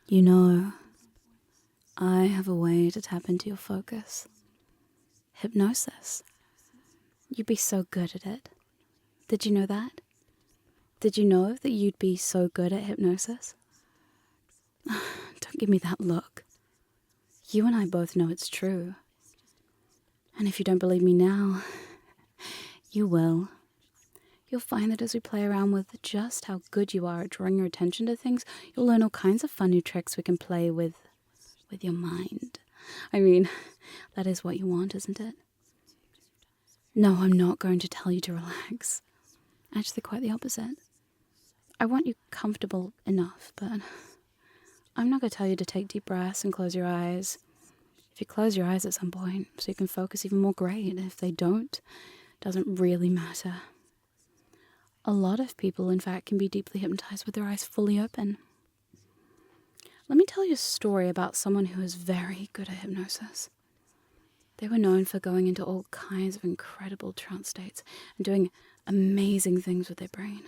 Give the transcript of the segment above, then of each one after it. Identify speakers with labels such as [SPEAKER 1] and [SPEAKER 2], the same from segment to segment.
[SPEAKER 1] You know, I have a way to tap into your focus. Hypnosis. You'd be so good at it. Did you know that? Did you know that you'd be so good at hypnosis? Don't give me that look. You and I both know it's true. And if you don't believe me now, you will. You'll find that as we play around with just how good you are at drawing your attention to things, you'll learn all kinds of fun new tricks we can play with your mind. I mean, that is what you want, isn't it? No, I'm not going to tell you to relax. Actually, quite the opposite. I want you comfortable enough, but I'm not going to tell you to take deep breaths and close your eyes. If you close your eyes at some point, so you can focus even more, great. If they don't, it doesn't really matter. A lot of people, in fact, can be deeply hypnotized with their eyes fully open. Let me tell you a story about someone who is very good at hypnosis. They were known for going into all kinds of incredible trance states and doing amazing things with their brain.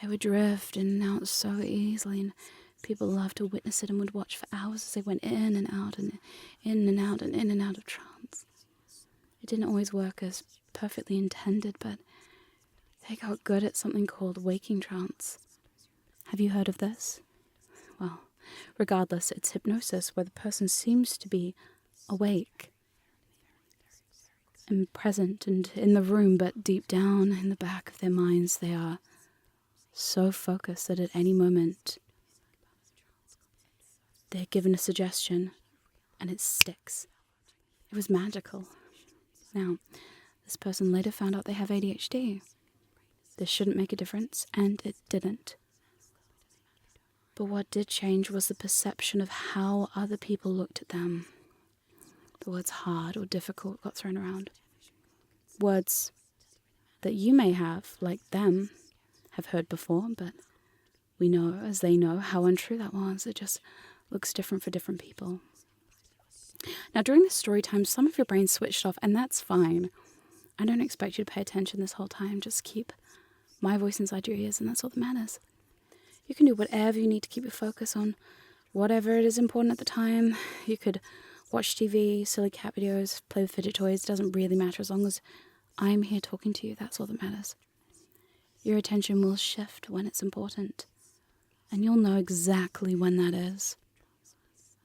[SPEAKER 1] They would drift in and out so easily, and people loved to witness it and would watch for hours as they went in and out and in and out and in and out of trance. It didn't always work as perfectly intended, but they got good at something called waking trance. Have you heard of this? Well, regardless, it's hypnosis where the person seems to be awake and present and in the room, but deep down in the back of their minds they are so focused that at any moment they're given a suggestion and it sticks. It was magical. Now, this person later found out they have ADHD. This shouldn't make a difference, and it didn't. But what did change was the perception of how other people looked at them. The words hard or difficult got thrown around. Words that you may have, like them, have heard before, but we know, as they know, how untrue that was. It just looks different for different people. Now, during this story time, some of your brain switched off, and that's fine. I don't expect you to pay attention this whole time. Just keep my voice inside your ears, and that's all that matters. You can do whatever you need to keep your focus on whatever it is important at the time. You could watch TV, silly cat videos, play with fidget toys. It doesn't really matter as long as I'm here talking to you. That's all that matters. Your attention will shift when it's important, and you'll know exactly when that is.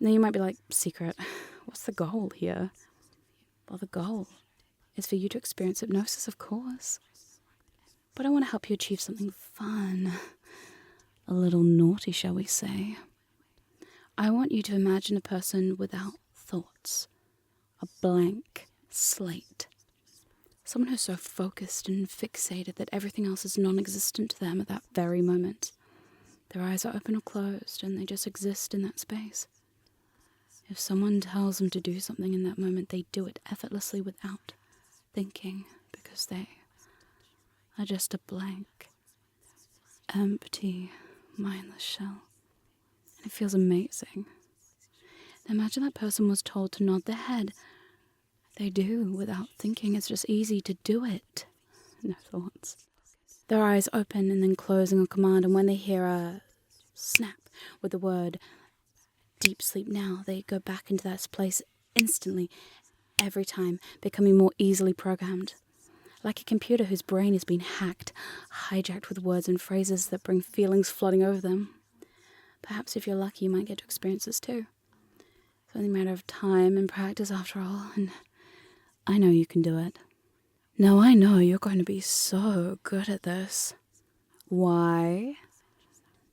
[SPEAKER 1] Now you might be like, secret, what's the goal here? Well, the goal is for you to experience hypnosis, of course. But I want to help you achieve something fun, a little naughty, shall we say. I want you to imagine a person without thoughts, a blank slate. Someone who's so focused and fixated that everything else is non-existent to them at that very moment. Their eyes are open or closed, and they just exist in that space. If someone tells them to do something in that moment, they do it effortlessly without thinking, because they are just a blank, empty, mindless shell. And it feels amazing. Now imagine that person was told to nod their head. They do without thinking. It's just easy to do it. No thoughts. Their eyes open and then closing on command, and when they hear a snap with the word deep sleep now, they go back into that place instantly, every time, becoming more easily programmed. Like a computer whose brain has been hacked, hijacked with words and phrases that bring feelings flooding over them. Perhaps if you're lucky, you might get to experience this too. It's only a matter of time and practice after all, and I know you can do it. Now I know you're going to be so good at this. Why?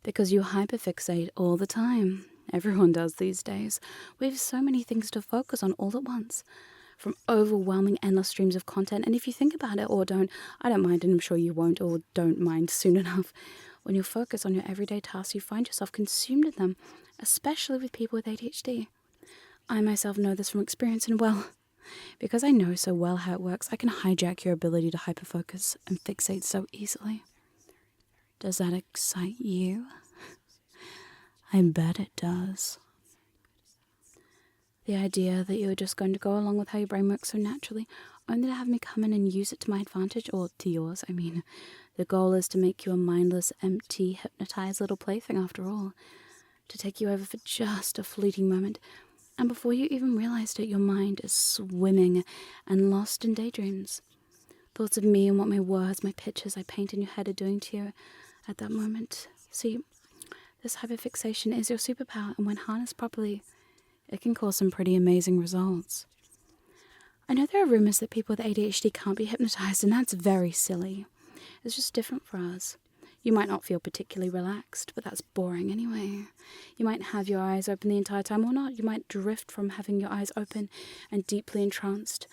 [SPEAKER 1] Because you hyperfixate all the time. Everyone does these days. We have so many things to focus on all at once. From overwhelming endless streams of content. And if you think about it or don't, I don't mind, and I'm sure you won't or don't mind soon enough. When you focus on your everyday tasks, you find yourself consumed in them, especially with people with ADHD. I myself know this from experience, and well, because I know so well how it works, I can hijack your ability to hyperfocus and fixate so easily. Does that excite you? I bet it does. The idea that you're just going to go along with how your brain works so naturally, only to have me come in and use it to my advantage, or to yours, I mean. The goal is to make you a mindless, empty, hypnotized little plaything after all. to take you over for just a fleeting moment. And before you even realized it, your mind is swimming and lost in daydreams. Thoughts of me and what my words, my pictures I paint in your head are doing to you at that moment. See, this hyperfixation is your superpower, and when harnessed properly, it can cause some pretty amazing results. I know there are rumors that people with ADHD can't be hypnotized, and that's very silly. It's just different for us. You might not feel particularly relaxed, but that's boring anyway. You might have your eyes open the entire time or not. You might drift from having your eyes open and deeply entranced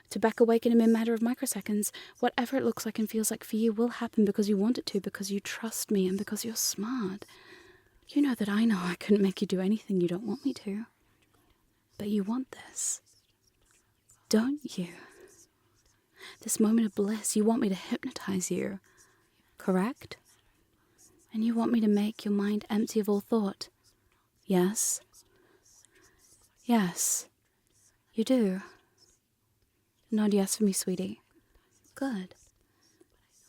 [SPEAKER 1] to back awake in a mere matter of microseconds. Whatever it looks like and feels like for you will happen because you want it to, because you trust me, and because you're smart. You know that I know I couldn't make you do anything you don't want me to. But you want this, don't you? This moment of bliss, you want me to hypnotize you, correct? And you want me to make your mind empty of all thought. Yes? Yes, you do. Nod yes for me, sweetie. Good.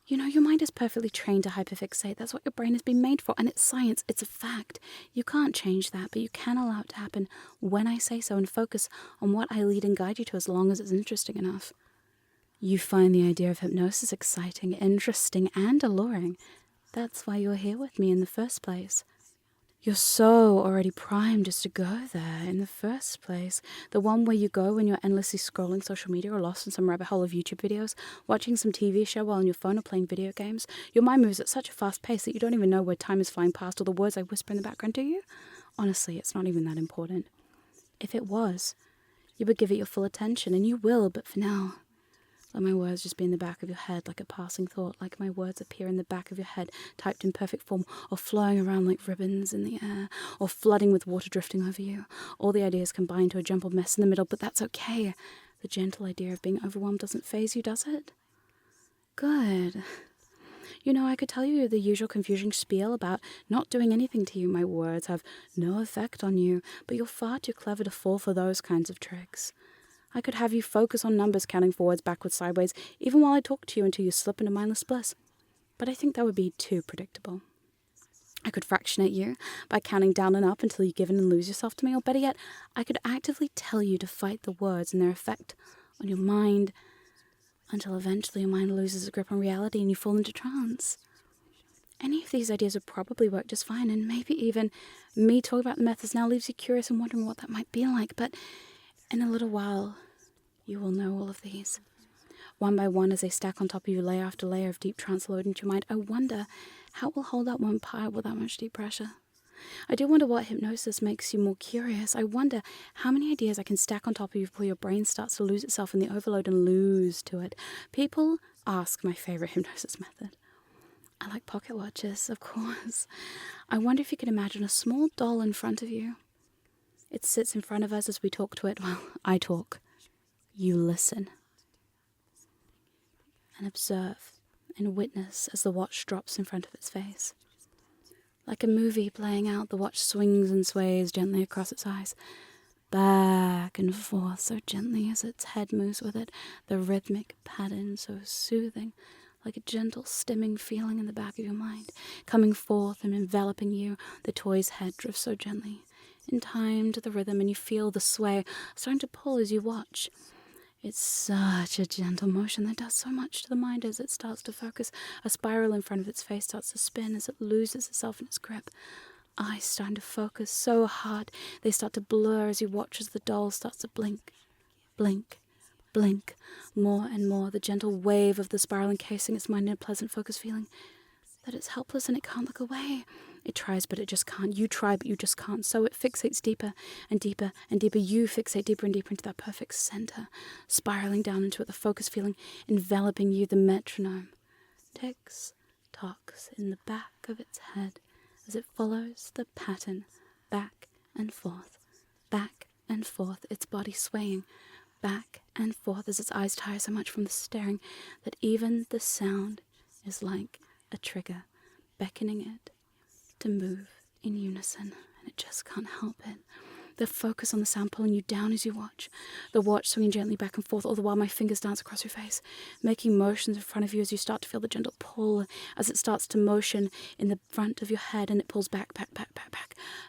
[SPEAKER 1] You know, your mind is perfectly trained to hyperfixate. That's what your brain has been made for, and it's science. It's a fact. You can't change that, but you can allow it to happen when I say so and focus on what I lead and guide you to as long as it's interesting enough. You find the idea of hypnosis exciting, interesting, and alluring. That's why you're here with me in the first place. You're so already primed just to go there in the first place. The one where you go when you're endlessly scrolling social media or lost in some rabbit hole of YouTube videos, watching some TV show while on your phone or playing video games. Your mind moves at such a fast pace that you don't even know where time is flying past or the words I whisper in the background to you. Honestly, it's not even that important. If it was, you would give it your full attention, and you will, but for now, let my words just be in the back of your head like a passing thought, like my words appear in the back of your head, typed in perfect form, or flowing around like ribbons in the air, or flooding with water drifting over you. All the ideas combine to a jumbled mess in the middle, but that's okay. The gentle idea of being overwhelmed doesn't faze you, does it? Good. You know, I could tell you the usual confusing spiel about not doing anything to you. My words have no effect on you, but you're far too clever to fall for those kinds of tricks. I could have you focus on numbers, counting forwards, backwards, sideways, even while I talk to you until you slip into mindless bliss. But I think that would be too predictable. I could fractionate you by counting down and up until you give in and lose yourself to me, or better yet, I could actively tell you to fight the words and their effect on your mind until eventually your mind loses a grip on reality and you fall into trance. Any of these ideas would probably work just fine, and maybe even me talking about the methods now leaves you curious and wondering what that might be like, but in a little while, you will know all of these. One by one, as they stack on top of you, layer after layer of deep trance load into your mind, I wonder how it will hold up one pile with that much deep pressure. I do wonder what hypnosis makes you more curious. I wonder how many ideas I can stack on top of you before your brain starts to lose itself in the overload and lose to it. People ask my favorite hypnosis method. I like pocket watches, of course. I wonder if you can imagine a small doll in front of you. It sits in front of us as we talk to it. Well, I talk. You listen. And observe and witness as the watch drops in front of its face. Like a movie playing out, the watch swings and sways gently across its eyes, back and forth so gently as its head moves with it, the rhythmic pattern so soothing, like a gentle stimming feeling in the back of your mind, coming forth and enveloping you. The toy's head drifts so gently, in time to the rhythm, and you feel the sway starting to pull as you watch. It's such a gentle motion that does so much to the mind as it starts to focus. A spiral in front of its face starts to spin as it loses itself in its grip. Eyes starting to focus so hard they start to blur as you watch as the doll starts to blink, blink, blink, more and more. The gentle wave of the spiral encasing its mind in a pleasant focus feeling that it's helpless and it can't look away. It tries, but it just can't. You try, but you just can't. So it fixates deeper and deeper and deeper. You fixate deeper and deeper into that perfect center, spiraling down into it, the focus feeling enveloping you. The metronome ticks, tocks in the back of its head as it follows the pattern back and forth, its body swaying back and forth as its eyes tire so much from the staring that even the sound is like a trigger, beckoning it to move in unison, and it just can't help it. The focus on the sound pulling you down as you watch, the watch swinging gently back and forth, all the while my fingers dance across your face, making motions in front of you as you start to feel the gentle pull as it starts to motion in the front of your head, and it pulls back,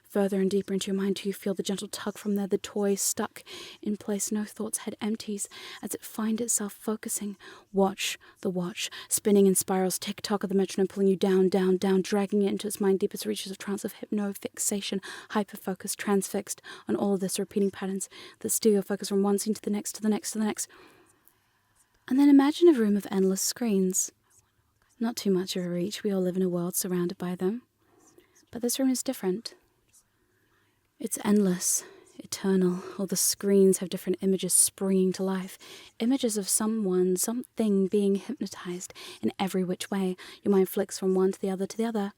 [SPEAKER 1] further and deeper into your mind till you feel the gentle tug from there, the toy stuck in place, no thoughts, head empties as it finds itself focusing. Watch the watch, spinning in spirals, tick-tock of the metronome pulling you down, down, down, dragging it into its mind deepest reaches of trance, of hypnofixation, hyperfocus, transfixed on all of this, repeating patterns that steer your focus from one scene to the next, to the next, to the next. And then imagine a room of endless screens. Not too much of a reach, we all live in a world surrounded by them. But this room is different. It's endless, eternal. All the screens have different images springing to life. Images of someone, something being hypnotized in every which way. Your mind flicks from one to the other to the other.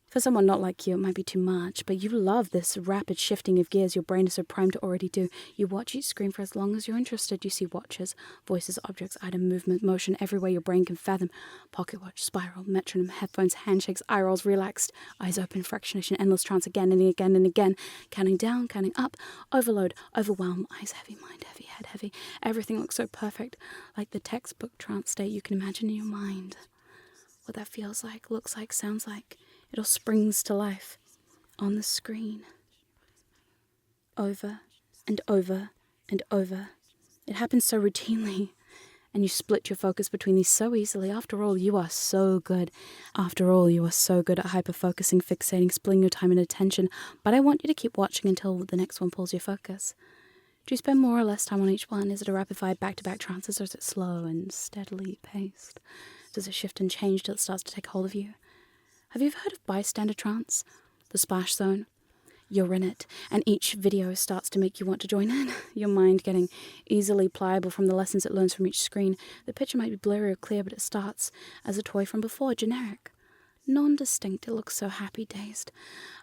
[SPEAKER 1] For someone not like you, it might be too much, but you love this rapid shifting of gears your brain is so primed to already do. You watch each screen for as long as you're interested. You see watches, voices, objects, item, movement, motion, everywhere your brain can fathom. Pocket watch, spiral, metronome, headphones, handshakes, eye rolls, relaxed, eyes open, fractionation, endless trance again and again and again. Counting down, counting up, overload, overwhelm, eyes heavy, mind heavy, head heavy. Everything looks so perfect, like the textbook trance state you can imagine in your mind. What that feels like, looks like, sounds like. It all springs to life on the screen. Over and over and over. It happens so routinely, and you split your focus between these so easily. After all, you are so good. After all, you are so good at hyperfocusing, fixating, splitting your time and attention. But I want you to keep watching until the next one pulls your focus. Do you spend more or less time on each one? Is it a rapid-fire back-to-back trances, or is it slow and steadily paced? Does it shift and change till it starts to take hold of you? Have you ever heard of bystander trance? The splash zone? You're in it, and each video starts to make you want to join in. Your mind getting easily pliable from the lessons it learns from each screen. The picture might be blurry or clear, but it starts as a toy from before, generic. Non-distinct, it looks so happy, dazed.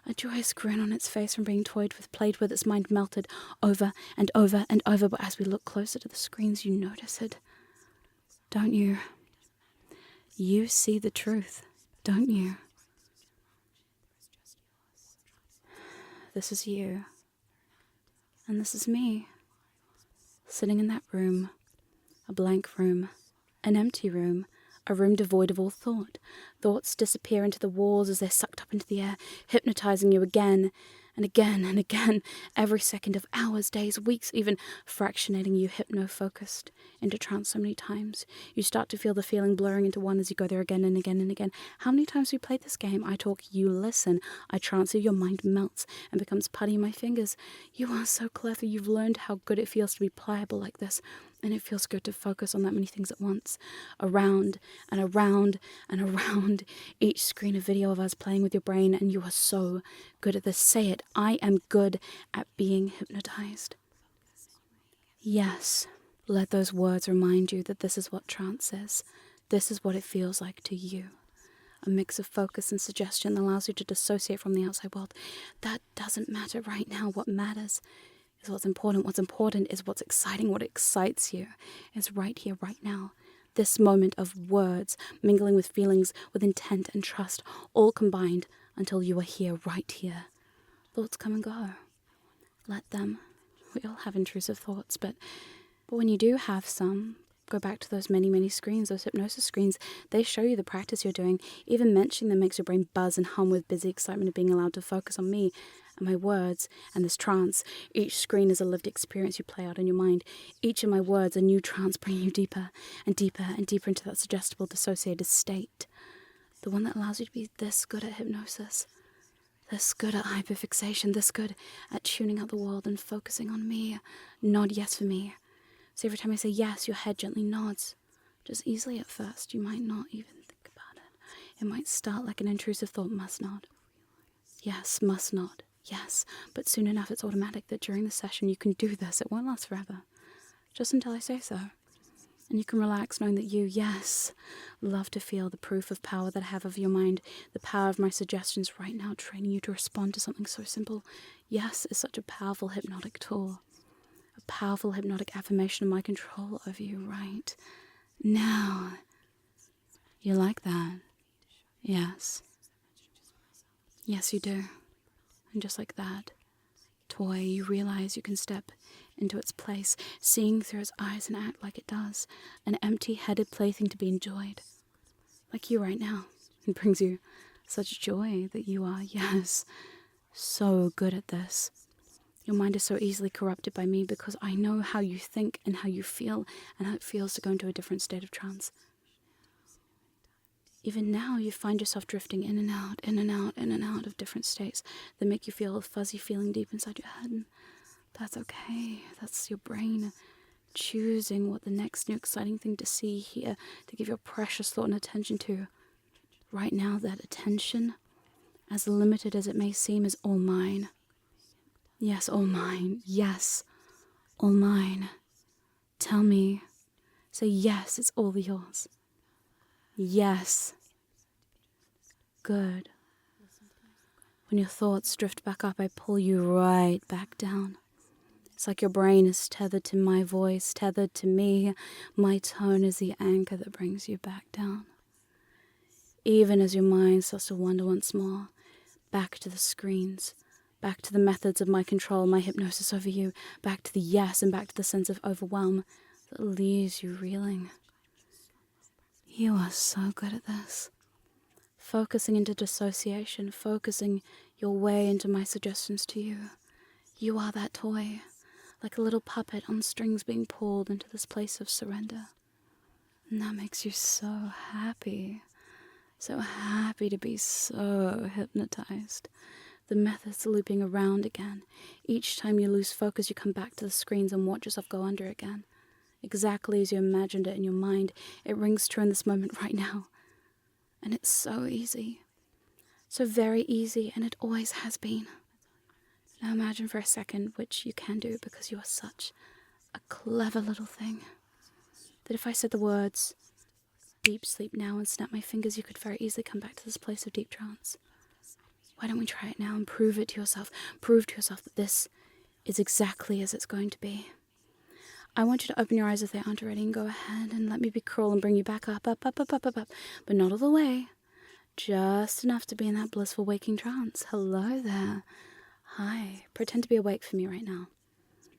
[SPEAKER 1] A joyous grin on its face from being toyed with, played with, its mind melted over and over and over. But as we look closer to the screens, you notice it. Don't you? You see the truth, don't you? This is you, and this is me, sitting in that room, a blank room, an empty room, a room devoid of all thought. Thoughts disappear into the walls as they're sucked up into the air, hypnotizing you again and again and again, every second of hours, days, weeks, even fractionating you hypno-focused into trance so many times. You start to feel the feeling blurring into one as you go there again and again and again. How many times we played this game? I talk, you listen. I trance you, your mind melts and becomes putty in my fingers. You are so clever. You've learned how good it feels to be pliable like this. And it feels good to focus on that many things at once. Around and around and around each screen, a video of us playing with your brain, and you are so good at this. Say it. I am good at being hypnotized. Yes. Let those words remind you that this is what trance is. This is what it feels like to you. A mix of focus and suggestion that allows you to dissociate from the outside world. That doesn't matter right now. What matters is what's important. What's important is what's exciting. What excites you is right here, right now. This moment of words mingling with feelings, with intent and trust, all combined until you are here, right here. Thoughts come and go. Let them. We all have intrusive thoughts, but when you do have some, go back to those many, many screens, those hypnosis screens. They show you the practice you're doing. Even mentioning them makes your brain buzz and hum with busy excitement of being allowed to focus on me and my words and this trance. Each screen is a lived experience you play out in your mind. Each of my words a new trance, bringing you deeper and deeper and deeper into that suggestible, dissociated state. The one that allows you to be this good at hypnosis, this good at hyperfixation, this good at tuning out the world and focusing on me. Nod yes for me. So every time I say yes, your head gently nods. Just easily at first. You might not even think about it. It might start like an intrusive thought, must nod. Yes, must nod. Yes. But soon enough, it's automatic that during the session you can do this. It won't last forever. Just until I say so. And you can relax knowing that you, yes, love to feel the proof of power that I have of your mind. The power of my suggestions right now, training you to respond to something so simple. Yes is such a powerful hypnotic tool. A powerful hypnotic affirmation of my control over you right now. You like that? Yes. Yes, you do. And just like that, toy, you realize you can step into its place, seeing through its eyes and act like it does. An empty-headed plaything to be enjoyed. Like you right now. It brings you such joy that you are, yes, so good at this. Your mind is so easily corrupted by me because I know how you think and how you feel and how it feels to go into a different state of trance. Even now, you find yourself drifting in and out, in and out, in and out of different states that make you feel a fuzzy feeling deep inside your head. And that's okay. That's your brain choosing what the next new exciting thing to see, hear, to give your precious thought and attention to. Right now, that attention, as limited as it may seem, is all mine. Yes, all mine. Yes, all mine. Tell me. Say yes, it's all yours. Yes. Good. When your thoughts drift back up, I pull you right back down. It's like your brain is tethered to my voice, tethered to me. My tone is the anchor that brings you back down. Even as your mind starts to wander once more, back to the screens, back to the methods of my control, my hypnosis over you, back to the yes and back to the sense of overwhelm that leaves you reeling. You are so good at this. Focusing into dissociation, focusing your way into my suggestions to you. You are that toy, like a little puppet on strings being pulled into this place of surrender. And that makes you so happy to be so hypnotized. The method's looping around again. Each time you lose focus, you come back to the screens and watch yourself go under again. Exactly as you imagined it in your mind, it rings true in this moment right now. And it's so easy. So very easy, and it always has been. Now imagine for a second, which you can do because you are such a clever little thing, that if I said the words, deep sleep now, and snap my fingers, you could very easily come back to this place of deep trance. Why don't we try it now and prove it to yourself? Prove to yourself that this is exactly as it's going to be. I want you to open your eyes if they aren't already and go ahead and let me be cruel and bring you back up, up, up, up, up, up, up. But not all the way. Just enough to be in that blissful waking trance. Hello there. Hi. Pretend to be awake for me right now.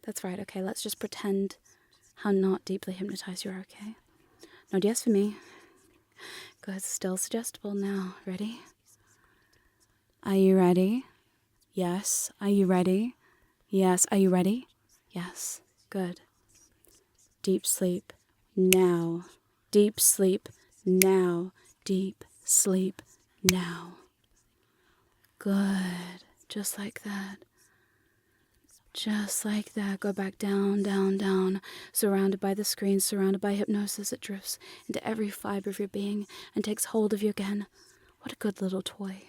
[SPEAKER 1] That's right. Okay, let's just pretend how not deeply hypnotized you are, okay? Nod yes for me. Good. Still suggestible now. Ready? Are you ready? Yes. Are you ready? Yes. Are you ready? Yes. Good. Deep sleep now. Deep sleep now. Deep sleep now. Good. Just like that. Just like that. Go back down, down, down. Surrounded by the screen, surrounded by hypnosis, it drifts into every fiber of your being and takes hold of you again. What a good little toy.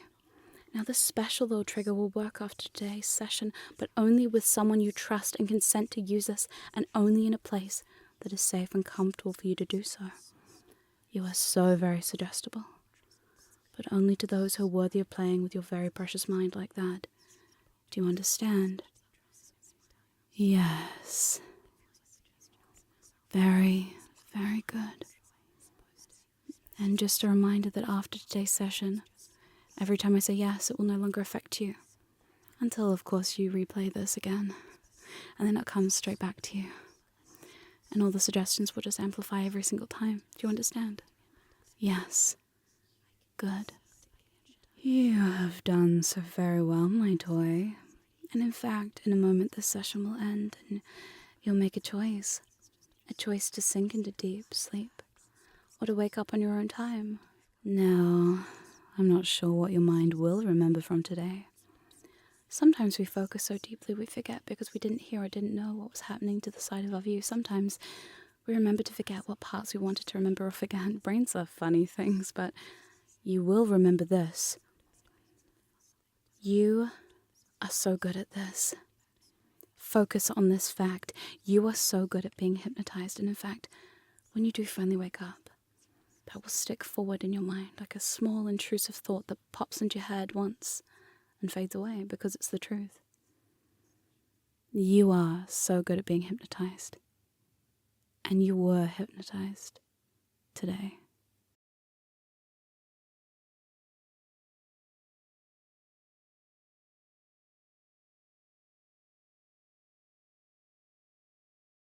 [SPEAKER 1] Now this special little trigger will work after today's session, but only with someone you trust and consent to use this, and only in a place that is safe and comfortable for you to do so. You are so very suggestible, but only to those who are worthy of playing with your very precious mind like that. Do you understand? Yes. Very, very good. And just a reminder that after today's session, every time I say yes, it will no longer affect you. Until, of course, you replay this again. And then it comes straight back to you. And all the suggestions will just amplify every single time. Do you understand? Yes. Good. You have done so very well, my toy. And in fact, in a moment this session will end and you'll make a choice. A choice to sink into deep sleep. Or to wake up on your own time. Now, I'm not sure what your mind will remember from today. Sometimes we focus so deeply we forget because we didn't hear or didn't know what was happening to the side of our view. Sometimes we remember to forget what parts we wanted to remember or forget. Brains are funny things, but you will remember this. You are so good at this. Focus on this fact. You are so good at being hypnotized. And in fact, when you do finally wake up, that will stick forward in your mind like a small intrusive thought that pops into your head once and fades away because it's the truth. You are so good at being hypnotized. And you were hypnotized today.